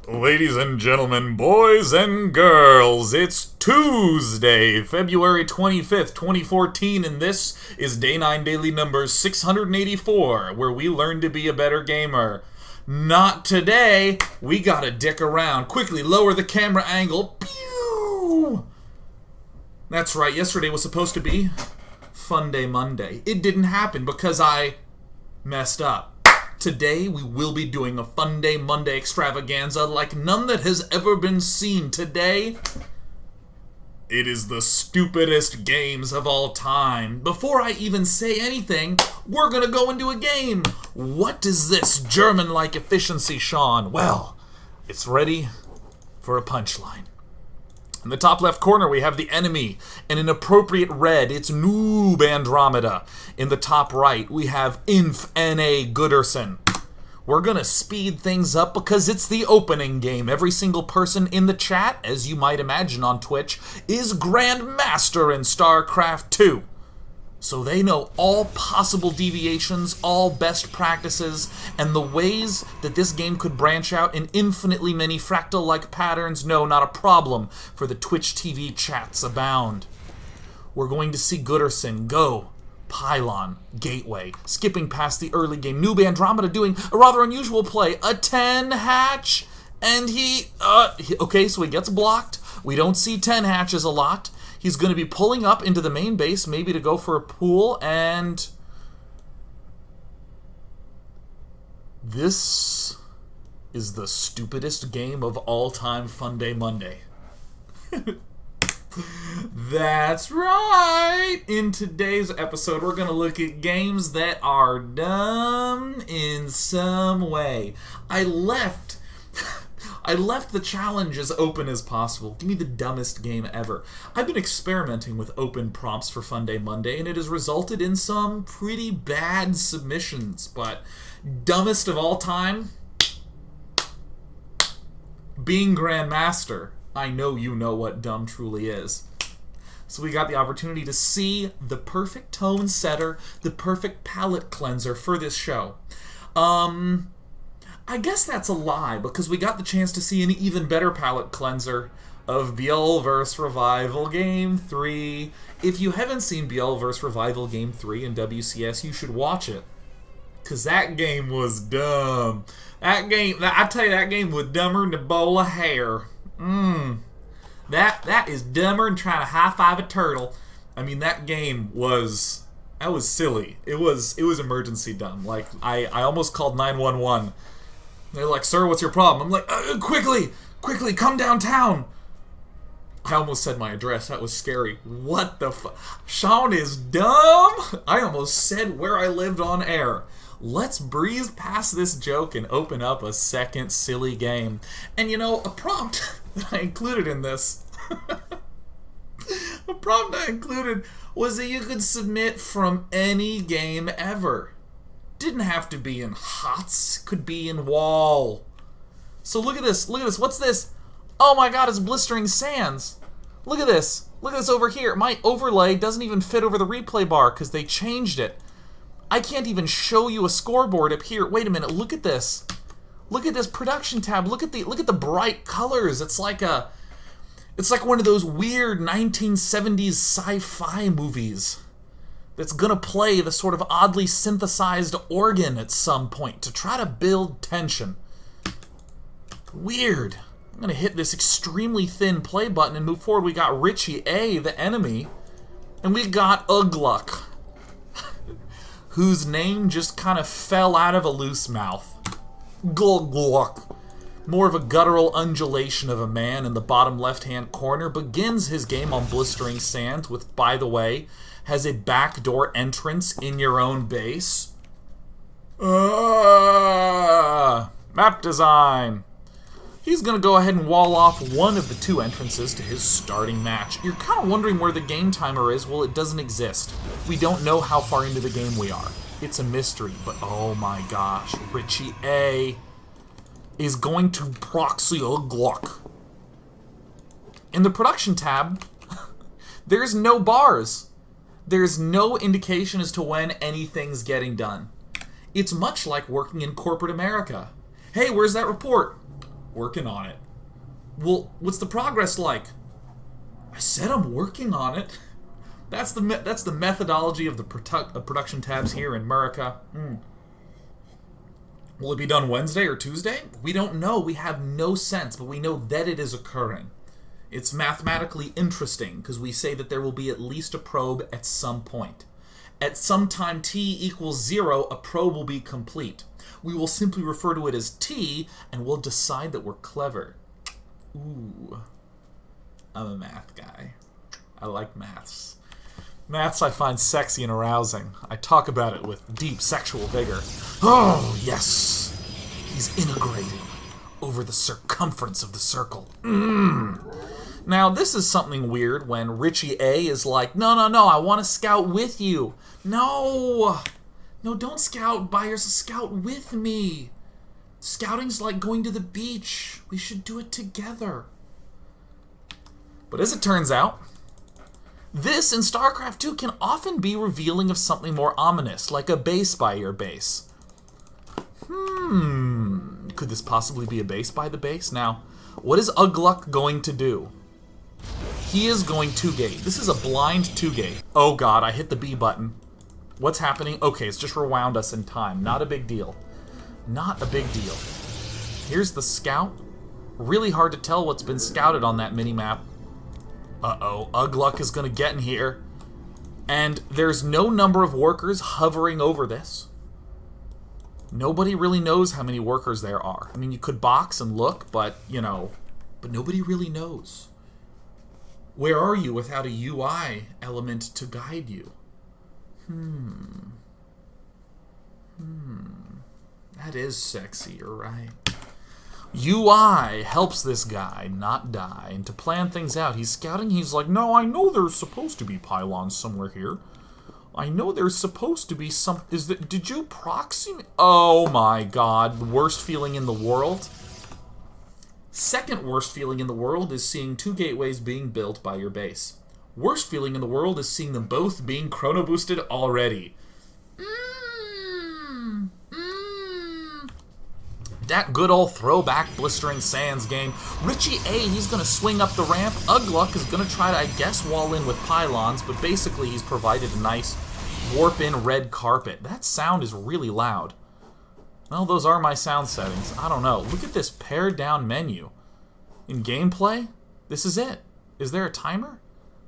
Ladies and gentlemen, boys and girls, it's Tuesday, February 25th, 2014, and this is Day 9 Daily number 684, where we learn to be a better gamer. Not today. We gotta dick around. Quickly lower the camera angle. Pew! That's right, yesterday was supposed to be Funday Monday. It didn't happen because I messed up. Today, we will be doing a Funday Monday extravaganza like none that has ever been seen. Today, it is the stupidest games of all time. Before I even say anything, we're gonna go into a game. What is this German-like efficiency, Sean? Well, it's ready for a punchline. In the top left corner, we have the enemy. In an appropriate red, it's Noob Andromeda. In the top right, we have Inf N.A. Gooderson. We're gonna speed things up because it's the opening game. Every single person in the chat, as you might imagine on Twitch, is Grandmaster in StarCraft 2. So they know all possible deviations, all best practices, and the ways that this game could branch out in infinitely many fractal-like patterns. No, not a problem, for the Twitch TV chats abound. We're going to see Gooderson go Pylon, Gateway, skipping past the early game. Noob Andromeda doing a rather unusual play, a 10 hatch, and okay, so he gets blocked. We don't see 10 hatches a lot. He's going to be pulling up into the main base, maybe to go for a pool, and this is the stupidest game of all time, Funday Monday. That's right! In today's episode, we're going to look at games that are dumb in some way. I left the challenge as open as possible. Give me the dumbest game ever. I've been experimenting with open prompts for Funday Monday, and it has resulted in some pretty bad submissions. But dumbest of all time? Being Grandmaster. I know you know what dumb truly is. So we got the opportunity to see the perfect tone setter, the perfect palette cleanser for this show. I guess that's a lie, because we got the chance to see an even better palette cleanser of Bjolverse Revival Game 3. If you haven't seen Bjolverse Revival Game 3 in WCS, you should watch it. Because that game was dumb. I tell you, that game was dumber than a bowl of hair. That is dumber than trying to high-five a turtle. I mean, that game was... That was silly. It was emergency dumb. Like, I almost called 911. They're like, "Sir, what's your problem?" I'm like, quickly, come downtown." I almost said my address. That was scary. What the fuck? Sean is dumb? I almost said where I lived on air. Let's breeze past this joke and open up a second silly game. And you know, a prompt that I included in this... a prompt I included was that you could submit from any game ever. Didn't have to be in HOTS, could be in WAL. So look at this, what's this? Oh my god, it's Blistering Sands. Look at this over here. My overlay doesn't even fit over the replay bar because they changed it. I can't even show you a scoreboard up here. Wait a minute, look at this. Look at this production tab, look at the bright colors. It's like one of those weird 1970s sci-fi movies that's gonna play the sort of oddly synthesized organ at some point to try to build tension. Weird. I'm gonna hit this extremely thin play button and move forward. We got Richie A, the enemy, and we got Ugluck, whose name just kind of fell out of a loose mouth. Gluck. More of a guttural undulation of a man in the bottom left-hand corner, begins his game on Blistering Sands with, by the way, has a backdoor entrance in your own base. Map design. He's going to go ahead and wall off one of the two entrances to his starting match. You're kind of wondering where the game timer is. Well, it doesn't exist. We don't know how far into the game we are. It's a mystery, but oh my gosh, Richie A is going to proxy a Glock. In the production tab, there's no bars. There's no indication as to when anything's getting done. It's much like working in corporate America. Hey, where's that report? Working on it. Well, what's the progress like? I said I'm working on it. That's the methodology of the production tabs here in America. Will it be done Wednesday or Tuesday? We don't know. We have no sense, but we know that it is occurring. It's mathematically interesting because we say that there will be at least a probe at some point. At some time t equals 0, a probe will be complete. We will simply refer to it as t, and we'll decide that we're clever. Ooh. I'm a math guy. I like maths. Maths I find sexy and arousing. I talk about it with deep sexual vigor. Oh, yes! He's integrating over the circumference of the circle. Now, this is something weird when Richie A is like, no, I want to scout with you. No, don't scout by yourself. Scout with me. Scouting's like going to the beach. We should do it together. But as it turns out, this in StarCraft 2 can often be revealing of something more ominous, like a base by your base. Could this possibly be a base by the base? Now, what is Ugluk going to do? He is going 2-gate. This is a blind 2-gate. Oh god, I hit the B button. What's happening? Okay, it's just rewound us in time. Not a big deal. Not a big deal. Here's the scout. Really hard to tell what's been scouted on that mini-map. Uh-oh, Ugluk is going to get in here. And there's no number of workers hovering over this. Nobody really knows how many workers there are. I mean, you could box and look, but, you know, but nobody really knows. Where are you without a UI element to guide you? That is sexy, you're right. UI helps this guy not die, and to plan things out, he's scouting, he's like, no, I know there's supposed to be pylons somewhere here. I know there's supposed to be some... Did you proxy me? Oh my god, the worst feeling in the world. Second worst feeling in the world is seeing 2 gateways being built by your base. Worst feeling in the world is seeing them both being chrono boosted already. That good old throwback Blistering Sands game. Richie A, he's going to swing up the ramp. Ugluk is going to try to, I guess, wall in with pylons, but basically he's provided a nice warp-in red carpet. That sound is really loud. Well, those are my sound settings. I don't know. Look at this pared-down menu. In gameplay, this is it. Is there a timer?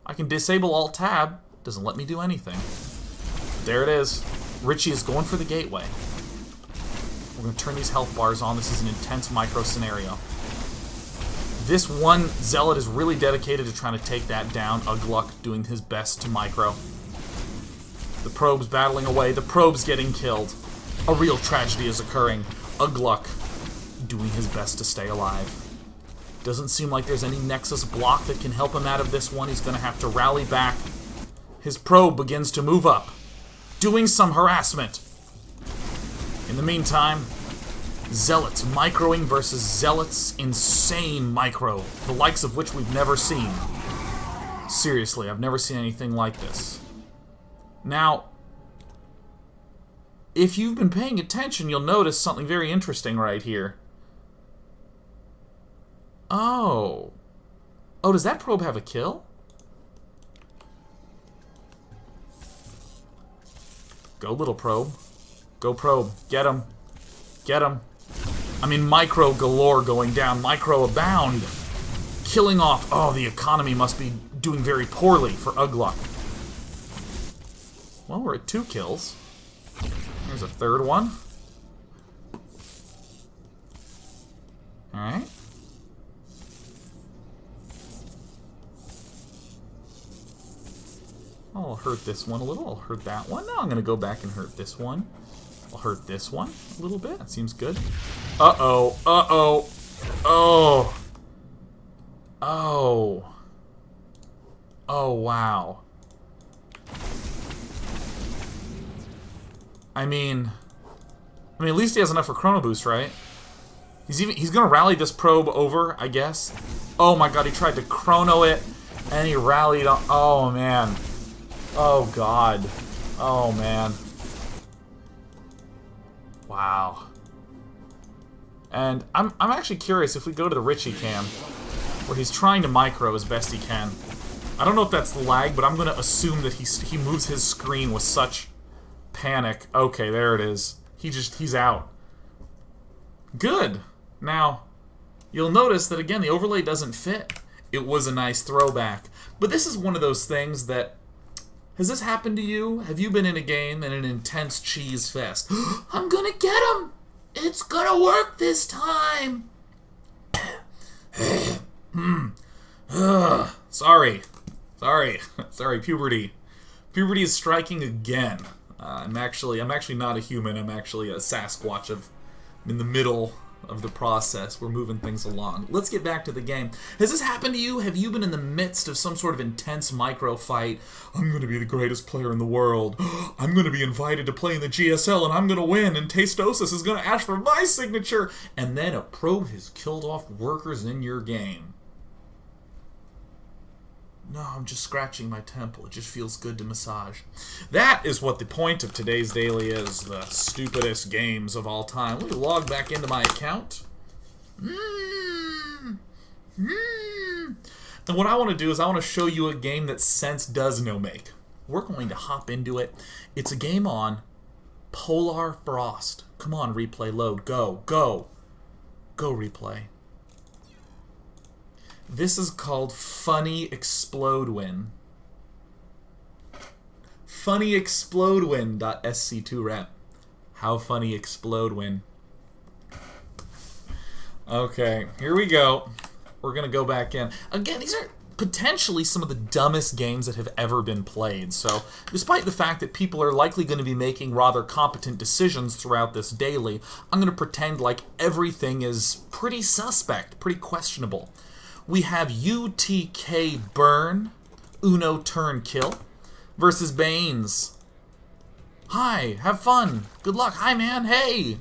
I can disable Alt-Tab. Doesn't let me do anything. There it is. Richie is going for the gateway. We're going to turn these health bars on. This is an intense micro scenario. This one Zealot is really dedicated to trying to take that down. Ugluk doing his best to micro. The probe's battling away. The probe's getting killed. A real tragedy is occurring. Ugluk doing his best to stay alive. Doesn't seem like there's any Nexus block that can help him out of this one. He's going to have to rally back. His probe begins to move up, doing some harassment. In the meantime, Zealots microing versus Zealots insane micro, the likes of which we've never seen. Seriously, I've never seen anything like this. Now, if you've been paying attention, you'll notice something very interesting right here. Oh. Oh, does that probe have a kill? Go, little probe. Go, probe. Get him. Get him. I mean, micro galore going down. Micro abound. Killing off. Oh, the economy must be doing very poorly for Ugluk. Well, we're at 2 kills. There's a third one. Alright. I'll hurt this one a little. I'll hurt that one. Now I'm going to go back and hurt this one. I'll hurt this one a little bit. That seems good. Uh-oh. Uh-oh. Oh. Oh. Oh, wow. I mean, at least he has enough for Chrono Boost, right? He's gonna rally this probe over, I guess. Oh my god, he tried to chrono it, and he rallied on. Oh man. Oh god. Oh man. Wow. And I'm actually curious if we go to the Richie cam, where he's trying to micro as best he can. I don't know if that's the lag, but I'm going to assume that he moves his screen with such panic. Okay, there it is. He's out. Good. Now, you'll notice that, again, the overlay doesn't fit. It was a nice throwback. But this is one of those things that... Has this happened to you? Have you been in a game in an intense cheese fest? I'm gonna get him! It's gonna work this time! Sorry, puberty. Puberty is striking again. I'm actually not a human. I'm actually a Sasquatch. I'm in the middle of the process. We're moving things along. Let's get back to the game. Has this happened to you? Have you been in the midst of some sort of intense micro fight? I'm going to be the greatest player in the world. I'm going to be invited to play in the GSL and I'm going to win, and Tastosis is going to ask for my signature. And then a probe has killed off workers in your game. No, I'm just scratching my temple. It just feels good to massage. That is what the point of today's daily is. The stupidest games of all time. Let me log back into my account. And what I want to do is I want to show you a game that sense does no make. We're going to hop into it. It's a game on Polar Frost. Come on, replay load. Go, go. Go, replay. This is called Funny Explode Win. Funny Explode Win.sc2rep. How funny explode win. Okay, here we go. We're gonna go back in. Again, these are potentially some of the dumbest games that have ever been played. So, despite the fact that people are likely going to be making rather competent decisions throughout this daily, I'm gonna pretend like everything is pretty suspect, pretty questionable. We have UTK Burn, Uno Turn Kill, versus Banes. Hi, have fun. Good luck. Hi, man. Hey.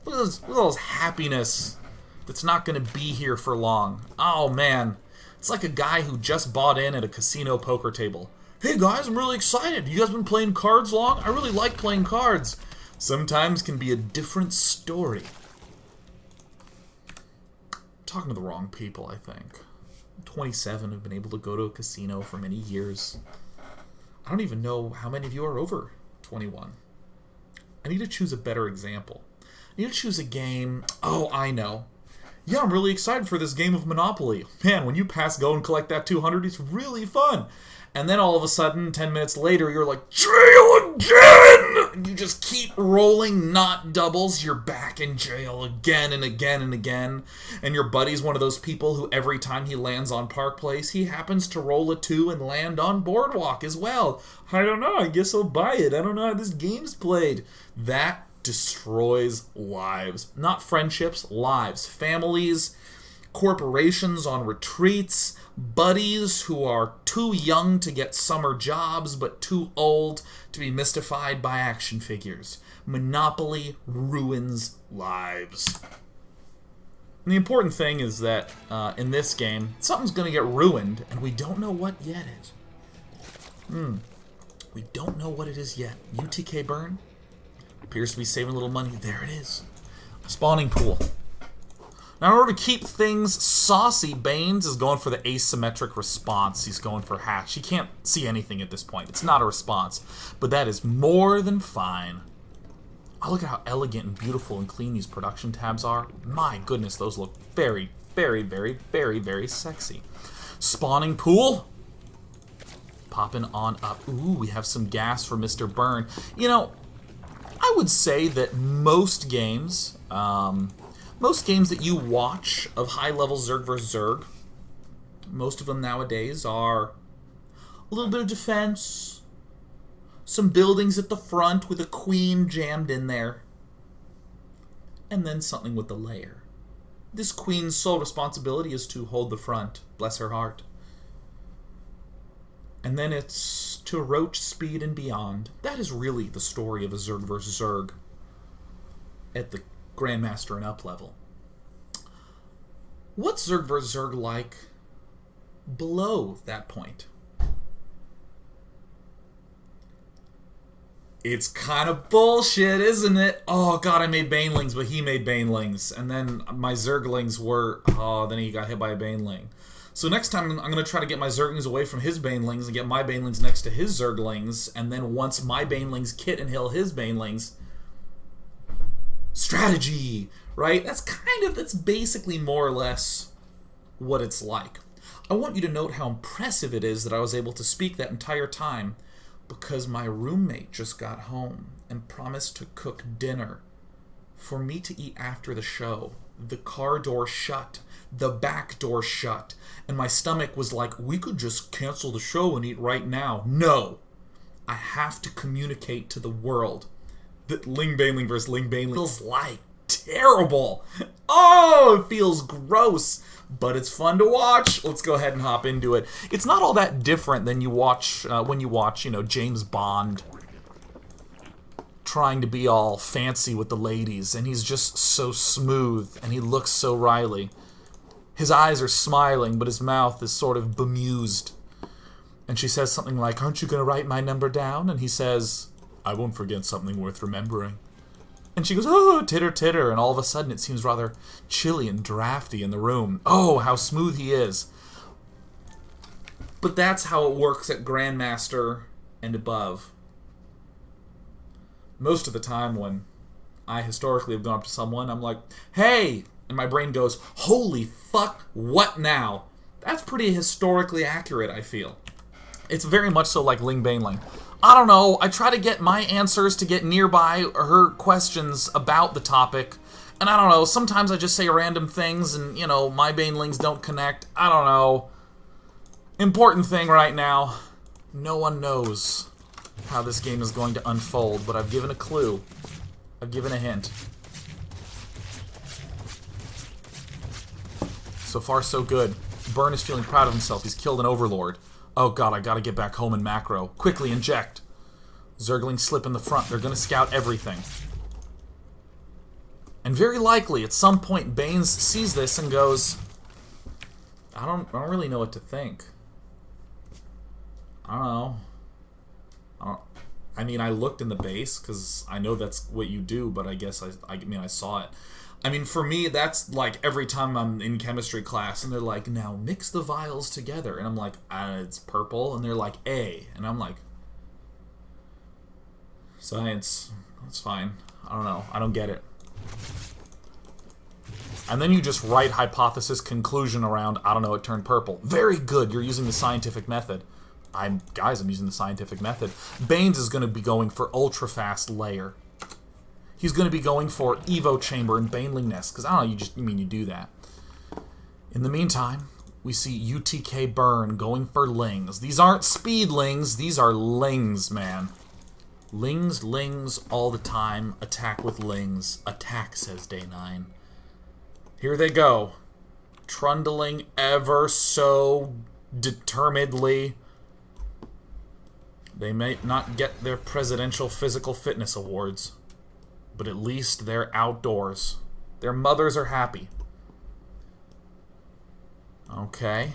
Look at all this happiness that's not going to be here for long. Oh, man. It's like a guy who just bought in at a casino poker table. Hey, guys, I'm really excited. You guys been playing cards long? I really like playing cards. Sometimes can be a different story. I'm talking to the wrong people, I think. 27, have been able to go to a casino for many years. I don't even know how many of you are over 21. I need to choose a better example. I need to choose a game... Oh, I know. Yeah, I'm really excited for this game of Monopoly. Man, when you pass go and collect that 200, it's really fun. And then all of a sudden, 10 minutes later, you're like, jail again! And you just keep rolling not doubles. You're back in jail again and again and again. And your buddy's one of those people who every time he lands on Park Place, he happens to roll a 2 and land on Boardwalk as well. I don't know, I guess I'll buy it. I don't know how this game's played. That destroys lives. Not friendships, lives. Families, corporations on retreats, buddies who are too young to get summer jobs but too old to be mystified by action figures. Monopoly ruins lives. And the important thing is that in this game, something's going to get ruined, and we don't know what yet is. We don't know what it is yet. UTK Burn appears to be saving a little money. There it is. Spawning pool. Now, in order to keep things saucy, Banes is going for the asymmetric response. He's going for hatch. He can't see anything at this point. It's not a response. But that is more than fine. Oh, look at how elegant and beautiful and clean these production tabs are. My goodness, those look very, very, very, very, very sexy. Spawning pool. Popping on up. Ooh, we have some gas for Mr. Burn. You know, I would say that most games that you watch of high-level Zerg vs. Zerg, most of them nowadays are a little bit of defense, some buildings at the front with a queen jammed in there, and then something with the lair. This queen's sole responsibility is to hold the front, bless her heart. And then it's to roach speed and beyond. That is really the story of a Zerg vs. Zerg at the Grandmaster and up level. What's Zerg vs. Zerg like below that point? It's kind of bullshit, isn't it? Oh god, I made banelings, but he made banelings. And then my zerglings were... Oh, then he got hit by a baneling. So next time, I'm going to try to get my zerglings away from his banelings and get my banelings next to his zerglings. And then once my banelings kit and heal his banelings... Strategy! Right? That's basically more or less what it's like. I want you to note how impressive it is that I was able to speak that entire time, because my roommate just got home and promised to cook dinner for me to eat after the show. The car door shut, the back door shut, and my stomach was like, we could just cancel the show and eat right now. No! I have to communicate to the world that Ling baneling versus Ling baneling feels like terrible. Oh, it feels gross. But it's fun to watch. Let's go ahead and hop into it. It's not all that different than you watch when you watch, you know, James Bond trying to be all fancy with the ladies, and he's just so smooth, and he looks so wily. His eyes are smiling, but his mouth is sort of bemused. And she says something like, "Aren't you going to write my number down?" And he says, "I won't forget something worth remembering." And she goes, "Oh, titter, titter," and all of a sudden it seems rather chilly and drafty in the room. Oh, how smooth he is. But that's how it works at Grandmaster and above. Most of the time when I historically have gone up to someone, I'm like, "Hey!" And my brain goes, "Holy fuck, what now?" That's pretty historically accurate, I feel. It's very much so like Ling baneling. I don't know, I try to get my answers to get nearby her questions about the topic, and I don't know, sometimes I just say random things and, you know, my banelings don't connect. I don't know. Important thing right now, no one knows how this game is going to unfold, but I've given a clue. I've given a hint. So far, so good. Burn is feeling proud of himself. He's killed an overlord. Oh god, I gotta get back home in macro. Quickly inject. Zerglings slip in the front. They're gonna scout everything. And very likely, at some point, Baines sees this and goes, I don't really know what to think. I don't know. I mean, I looked in the base, because I know that's what you do, but I guess I mean, I saw it. I mean, for me, that's like every time I'm in chemistry class, and they're like, now mix the vials together. And I'm like, it's purple. And they're like, A. And I'm like, science. That's fine. I don't know. I don't get it. And then you just write hypothesis conclusion around, I don't know, it turned purple. Very good. You're using the scientific method. Guys, I'm using the scientific method. Baines is going to be going for ultra-fast layer. He's going to be going for Evo Chamber and Baneling Nest, because I don't know, you do that. In the meantime, we see UTK Burn going for Lings. These aren't Speedlings, these are Lings, man. Lings, all the time. Attack with Lings. Attack, says Day 9. Here they go. Trundling ever so determinedly. They may not get their Presidential Physical Fitness Awards, but at least they're outdoors. Their mothers are happy. Okay.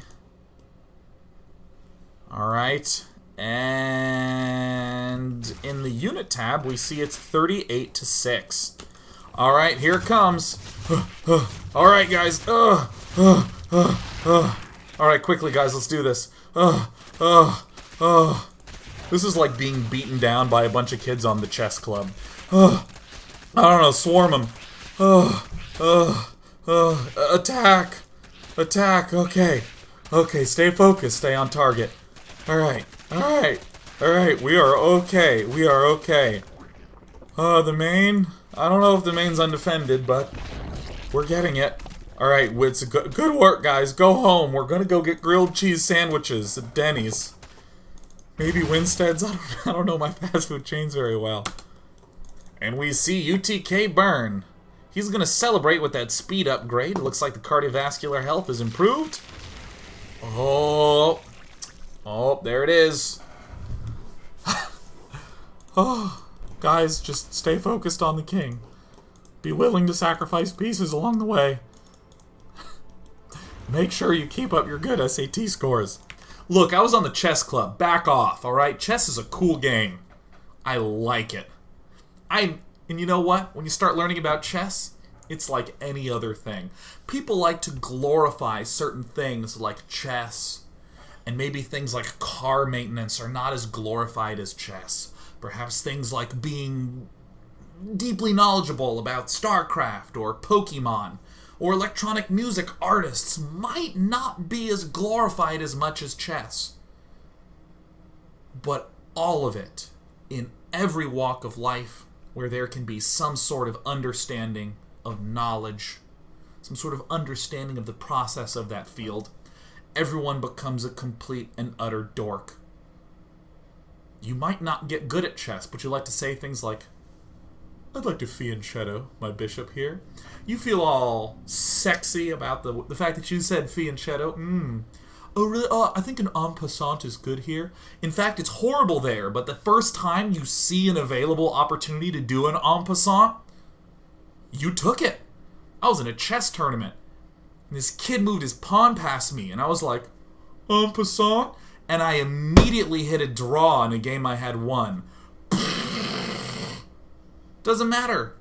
Alright. And in the unit tab, we see it's 38-6. Alright, here it comes. Alright, guys. Alright, quickly, guys, let's do this. This is like being beaten down by a bunch of kids on the chess club. I don't know, swarm them. Attack! Attack, okay. Okay, stay focused, stay on target. Alright, alright, alright, we are okay, we are okay. The main? I don't know if the main's undefended, but we're getting it. Alright, it's good work, guys. Go home. We're gonna go get grilled cheese sandwiches at Denny's. Maybe Winstead's? I don't know my fast food chains very well. And we see UTK Burn. He's gonna celebrate with that speed upgrade. It looks like the cardiovascular health is improved. Oh, there it is. Oh, guys, just stay focused on the king. Be willing to sacrifice pieces along the way. Make sure you keep up your good SAT scores. Look, I was on the chess club. Back off, alright? Chess is a cool game. I like it. And you know what? When you start learning about chess, it's like any other thing. People like to glorify certain things like chess, and maybe things like car maintenance are not as glorified as chess. Perhaps things like being deeply knowledgeable about StarCraft or Pokemon or electronic music artists might not be as glorified as much as chess. But all of it, in every walk of life, where there can be some sort of understanding of knowledge, some sort of understanding of the process of that field, everyone becomes a complete and utter dork. You might not get good at chess, but you like to say things like, I'd like to fianchetto my bishop here. You feel all sexy about the fact that you said fianchetto. Oh, really? Oh, I think an en passant is good here. In fact, it's horrible there, but the first time you see an available opportunity to do an en passant, you took it. I was in a chess tournament, and this kid moved his pawn past me, and I was like, en passant? And I immediately hit a draw in a game I had won. Doesn't matter.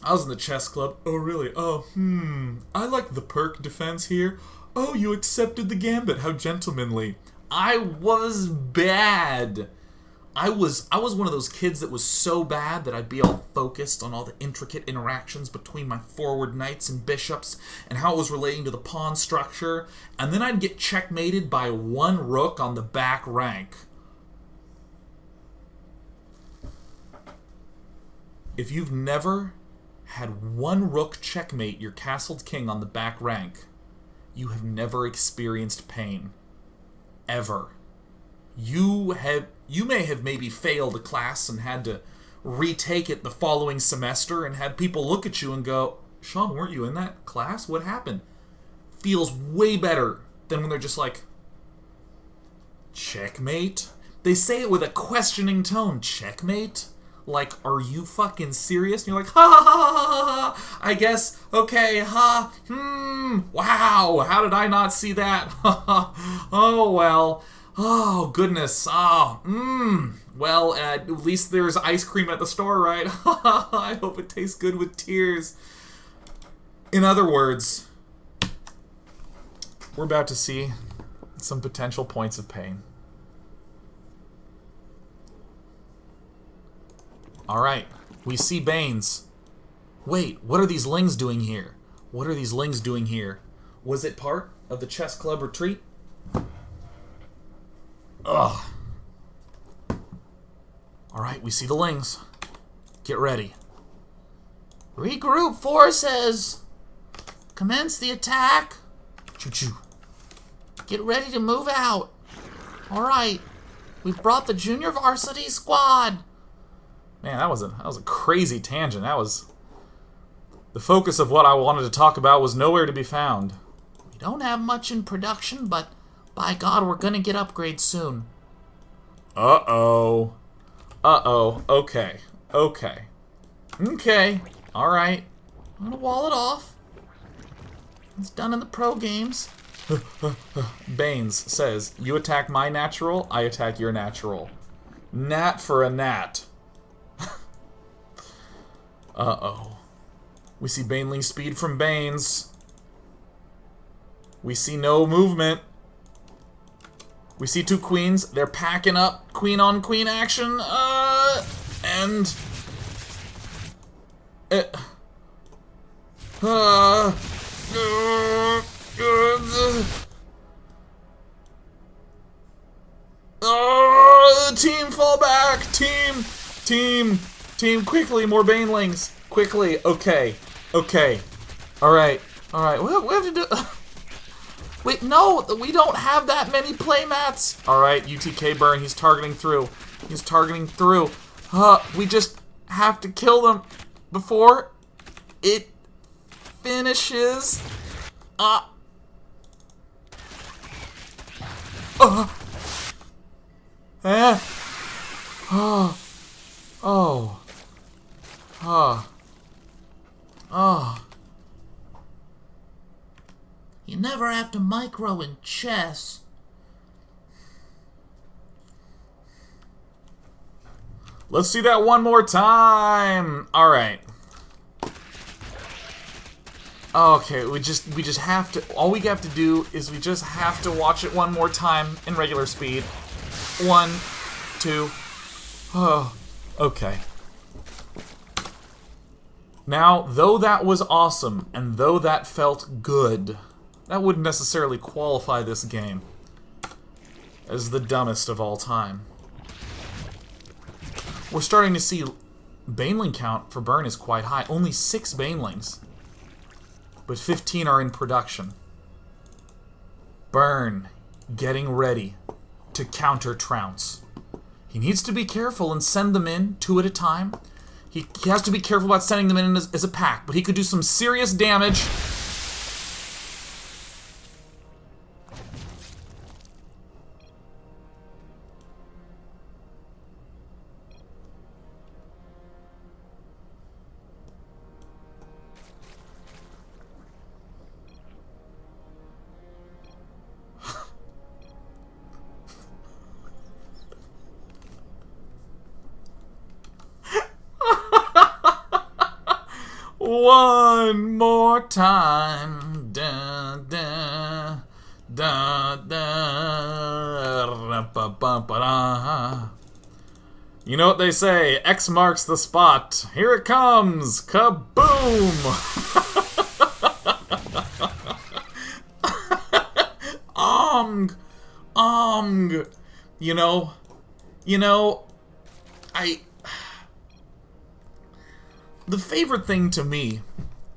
I was in the chess club. Oh, really? Oh, I like the perk defense here. Oh, you accepted the gambit. How gentlemanly. I was bad. I was one of those kids that was so bad that I'd be all focused on all the intricate interactions between my forward knights and bishops and how it was relating to the pawn structure, and then I'd get checkmated by one rook on the back rank. If you've never had one rook checkmate your castled king on the back rank, you have never experienced pain. Ever. You may have maybe failed a class and had to retake it the following semester and had people look at you and go, Sean, weren't you in that class? What happened? Feels way better than when they're just like, checkmate? They say it with a questioning tone. Checkmate? Like, are you fucking serious? And you're like, ha ha ha ha ha, I guess, okay, wow, how did I not see that? Oh, well, oh, goodness, well, at least there's ice cream at the store, right? I hope it tastes good with tears. In other words, we're about to see some potential points of pain. Alright, we see Banes. Wait, what are these Lings doing here? What are these Lings doing here? Was it part of the chess club retreat? Ugh. Alright, we see the Lings. Get ready. Regroup forces! Commence the attack! Choo-choo. Get ready to move out. Alright, we've brought the junior varsity squad. Man, that was a crazy tangent. That was... The focus of what I wanted to talk about was nowhere to be found. We don't have much in production, but by God, we're gonna get upgrades soon. Uh-oh. Uh-oh. Okay. Okay. Okay. Alright. I'm gonna wall it off. It's done in the pro games. Banes says, you attack my natural, I attack your natural. Nat for a nat. Uh-oh. We see baneling speed from Banes. We see no movement. We see two queens. They're packing up queen on queen action. And... team, fall back! Team, quickly, more banelings. Quickly, okay. Alright. We have to do... Wait, no, we don't have that many playmats. Alright, UTK burn, he's targeting through. We just have to kill them before it finishes. You never have to micro in chess. Let's see that one more time. All right. Okay, we just have to. All we have to do is we just have to watch it one more time in regular speed. 1, 2. Oh, okay. Now, though that was awesome, and though that felt good, that wouldn't necessarily qualify this game as the dumbest of all time. We're starting to see baneling count for Burn is quite high. Only 6 banelings, but 15 are in production. Burn, getting ready to counter Trounce. He needs to be careful and send them in 2 at a time. He has to be careful about sending them in as a pack, but he could do some serious damage. One more time. Da, da, da, da, ba, ba, ba, da. You know what they say, X marks the spot. Here it comes. Kaboom! Ong! Ong! You know, the favorite thing to me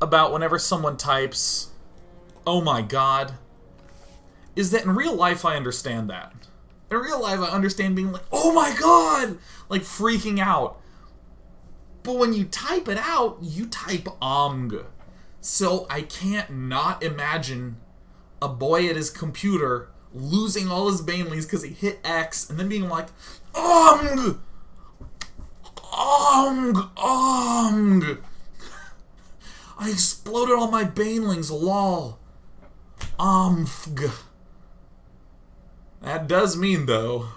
about whenever someone types, "Oh my god," is that in real life I understand that. In real life I understand being like, "Oh my god!" Like freaking out. But when you type it out, you type "ong." So I can't not imagine a boy at his computer losing all his banelings because he hit X and then being like, "Ong! Ong! Ong! I exploded all my banelings, lol. Omfg." That does mean, though,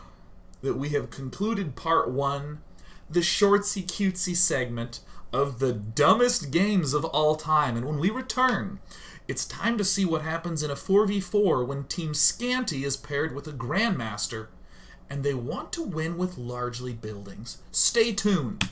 that we have concluded part 1, the shortsy cutesy segment of the dumbest games of all time. And when we return, it's time to see what happens in a 4v4 when Team Scanty is paired with a Grandmaster, and they want to win with largely buildings. Stay tuned.